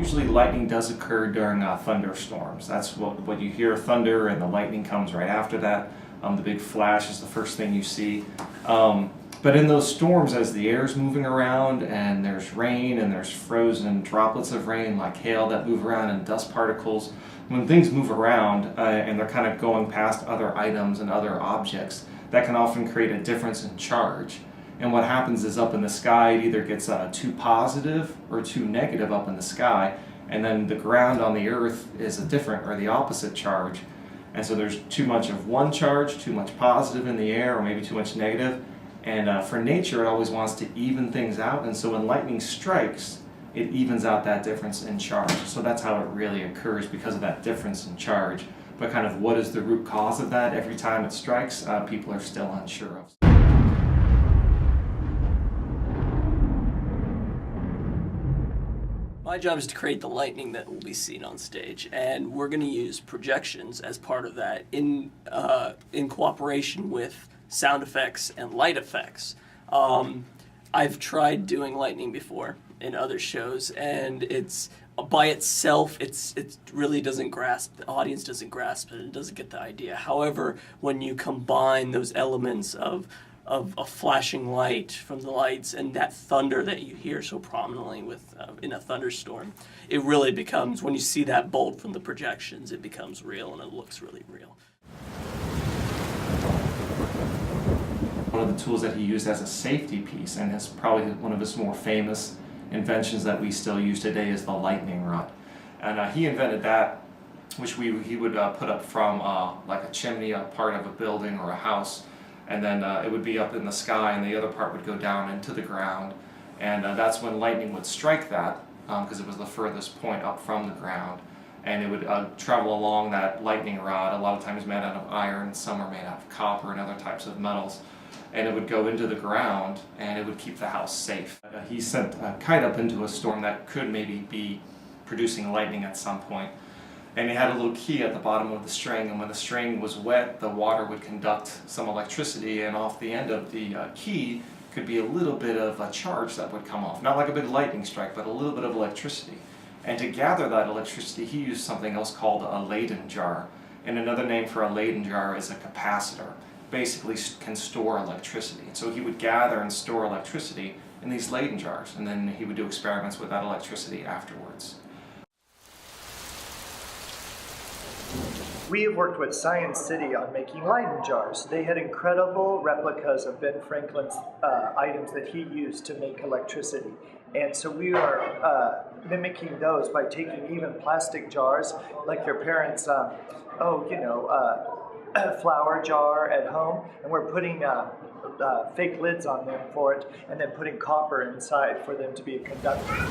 usually lightning does occur during thunderstorms. That's what you hear, thunder, and the lightning comes right after that. The big flash is the first thing you see. But in those storms, as the air is moving around and there's rain and there's frozen droplets of rain like hail that move around and dust particles, when things move around and they're kind of going past other items and other objects, that can often create a difference in charge. And what happens is up in the sky, it either gets too positive or too negative up in the sky, and then the ground on the earth is a different or the opposite charge. And so there's too much of one charge, too much positive in the air, or maybe too much negative. And for nature, it always wants to even things out, and so when lightning strikes, it evens out that difference in charge. So that's how it really occurs, because of that difference in charge. But kind of what is the root cause of that every time it strikes, people are still unsure of. My job is to create the lightning that will be seen on stage, and we're going to use projections as part of that in cooperation with sound effects and light effects. I've tried doing lightning before in other shows, and it's by itself, it really doesn't grasp, the audience doesn't grasp it, and doesn't get the idea. However, when you combine those elements of a flashing light from the lights and that thunder that you hear so prominently with in a thunderstorm, it really becomes, when you see that bolt from the projections, it becomes real and it looks really real. One of the tools that he used as a safety piece, and is probably one of his more famous inventions that we still use today, is the lightning rod. And he invented that, which he would put up from like a chimney, a part of a building or a house, and then it would be up in the sky, and the other part would go down into the ground. And that's when lightning would strike that, because it was the furthest point up from the ground. And it would travel along that lightning rod, a lot of times made out of iron, some are made out of copper and other types of metals. And it would go into the ground, and it would keep the house safe. He sent a kite up into a storm that could maybe be producing lightning at some point. And he had a little key at the bottom of the string, and when the string was wet, the water would conduct some electricity, and off the end of the key could be a little bit of a charge that would come off. Not like a big lightning strike, but a little bit of electricity. And to gather that electricity, he used something else called a Leyden jar. And another name for a Leyden jar is a capacitor. Basically can store electricity. So he would gather and store electricity in these Leyden jars, and then he would do experiments with that electricity afterwards. We have worked with Science City on making Leyden jars. They had incredible replicas of Ben Franklin's items that he used to make electricity. And so we are mimicking those by taking even plastic jars, like your parents' a flour jar at home, and we're putting fake lids on them for it, and then putting copper inside for them to be a conductor.